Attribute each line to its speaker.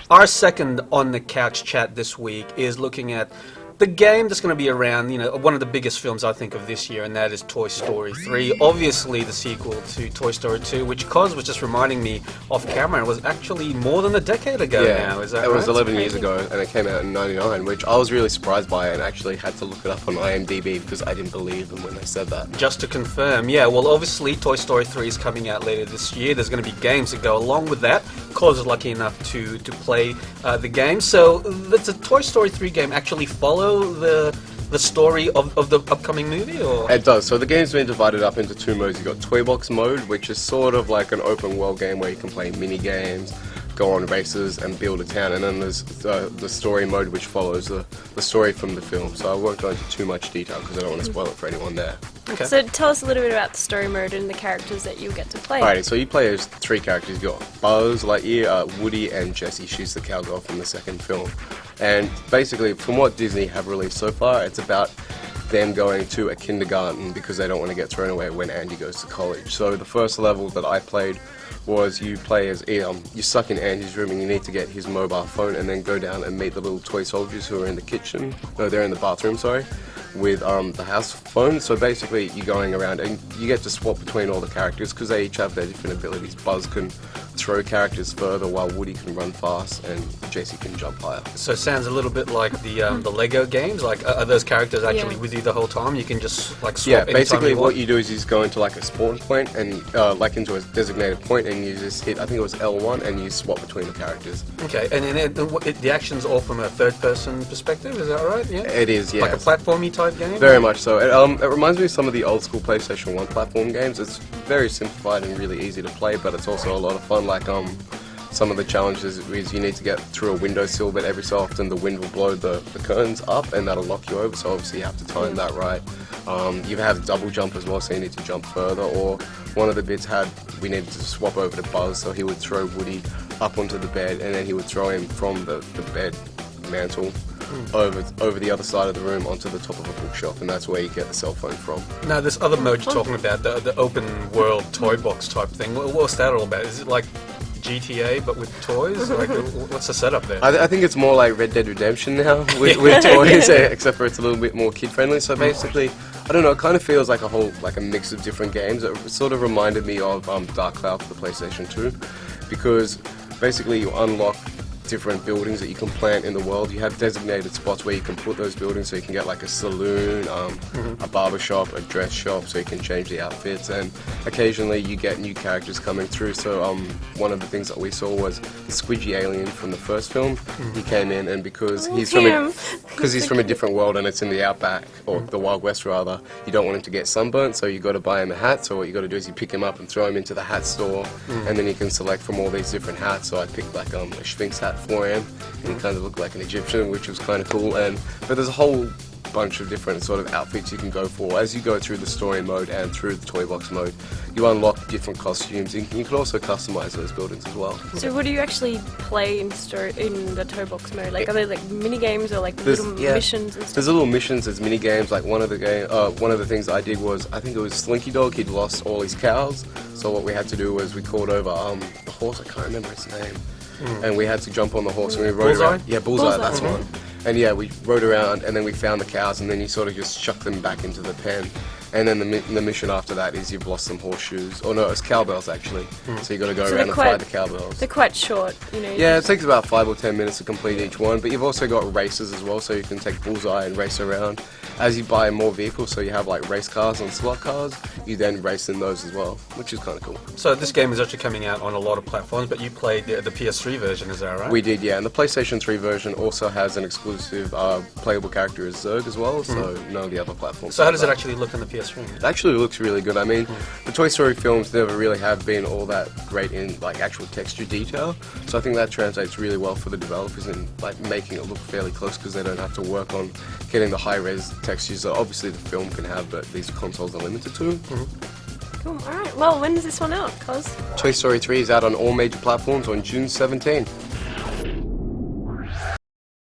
Speaker 1: Our second on the couch chat this week is looking at the game that's going to be around, one of the biggest films I think of this year, and that is Toy Story 3. Obviously the sequel to Toy Story 2, which Cos was just reminding me off camera was actually more than a decade ago now, is that right?
Speaker 2: It was 11 years ago, and it came out in 99, which I was really surprised by and actually had to look it up on IMDb because I didn't believe them when they said that.
Speaker 1: Just to confirm, yeah, well obviously Toy Story 3 is coming out later this year. There's going to be games that go along with that. Cos is lucky enough to play the game. So does the Toy Story 3 game actually follow the story of the upcoming movie, or?
Speaker 2: It does. So the game's been divided up into two modes. You've got Toy Box mode, which is sort of like an open world game where you can play mini games, go on races and build a town, and then there's the story mode, which follows the story from the film. So I won't go into too much detail because I don't want to spoil it for anyone there.
Speaker 3: Okay. So tell us a little bit about the story mode and the characters that you get to play.
Speaker 2: Alrighty, so you play as three characters. You've got Buzz Lightyear, Woody, and Jessie. She's the cowgirl from the second film. And basically, from what Disney have released so far, it's about them going to a kindergarten because they don't want to get thrown away when Andy goes to college. So the first level that I played was you play as you're stuck in Andy's room and you need to get his mobile phone and then go down and meet the little toy soldiers who are in the kitchen. No, they're in the bathroom, sorry, with the house phone. So basically you're going around and you get to swap between all the characters because they each have their different abilities. Buzz can throw characters further while Woody can run fast and Jessie can jump higher.
Speaker 1: So it sounds a little bit like the Lego games. Like, are those characters actually with you the whole time? You can just like swap.
Speaker 2: Yeah, basically what you do is you just go into like a spawn point and like into a designated point and you just hit, I think it was L1, and you swap between the characters.
Speaker 1: Okay, and the action's all from a third-person perspective, is that right? Yeah.
Speaker 2: It is, yeah.
Speaker 1: Like a platformy type game.
Speaker 2: Very much so. It reminds me of some of the old school PlayStation 1 platform games. It's very simplified and really easy to play, but it's also a lot of fun. Like some of the challenges is you need to get through a windowsill, but every so often the wind will blow the curtains up and that'll knock you over, so obviously you have to time that right. You have double jump as well, so you need to jump further, or one of the bits we needed to swap over to Buzz, so he would throw Woody up onto the bed and then he would throw him from the bed mantle over the other side of the room onto the top of a bookshelf, and that's where you get the cell phone from.
Speaker 1: Now, this other mode you're talking about, the open world toy box type thing, what's that all about? Is it like GTA but with toys? Like, what's the setup there?
Speaker 2: I think it's more like Red Dead Redemption now with toys, except for it's a little bit more kid friendly. So basically, I don't know, it kind of feels like a mix of different games. It sort of reminded me of Dark Cloud for the PlayStation 2, because basically you unlock different buildings that you can plant in the world. You have designated spots where you can put those buildings, so you can get like a saloon, a barber shop, a dress shop, so you can change the outfits, and occasionally you get new characters coming through. So one of the things that we saw was the squidgy alien from the first film. He came in, and because he's from a different world and it's in the outback, or the Wild West rather, you don't want him to get sunburnt, so you got to buy him a hat. So what you got to do is you pick him up and throw him into the hat store, and then you can select from all these different hats. So I picked like a Sphinx hat for him, and he kind of looked like an Egyptian, which was kind of cool. But there's a whole bunch of different sort of outfits you can go for as you go through the story mode and through the toy box mode. You unlock different costumes, and you can also customize those buildings as well.
Speaker 3: So what do you actually play in the toy box mode? Like, are there like mini games or like little missions and stuff?
Speaker 2: There's little missions, there's mini games. Like one of the things I did was, I think it was Slinky Dog. He'd lost all his cows, so what we had to do was we called over the horse. I can't remember his name. And we had to jump on the horse and we rode around. Yeah, Bullseye, that's one. And yeah, we rode around and then we found the cows, and then you sort of just chuck them back into the pen. And then the mission after that is you've lost some horseshoes. Oh no, it's cowbells actually. So you got to go around and find the cowbells.
Speaker 3: They're quite short, you know.
Speaker 2: Yeah, it takes about 5 or 10 minutes to complete each one. But you've also got races as well, so you can take Bullseye and race around. As you buy more vehicles, so you have like race cars and slot cars, you then race in those as well, which is kind of cool.
Speaker 1: So this game is actually coming out on a lot of platforms, but you played the PS3 version, is that right?
Speaker 2: We did, yeah. And the PlayStation 3 version also has an exclusive playable character as Zurg as well, so none of the other platforms.
Speaker 1: So how does it actually look on the PS3?
Speaker 2: It actually looks really good. I mean, the Toy Story films never really have been all that great in like actual texture detail, so I think that translates really well for the developers in like making it look fairly close, because they don't have to work on getting the high-res textures that obviously the film can have, but these consoles are limited to.
Speaker 3: Cool. Alright, well, when is this one out, Cos?
Speaker 2: Toy Story 3 is out on all major platforms on June 17.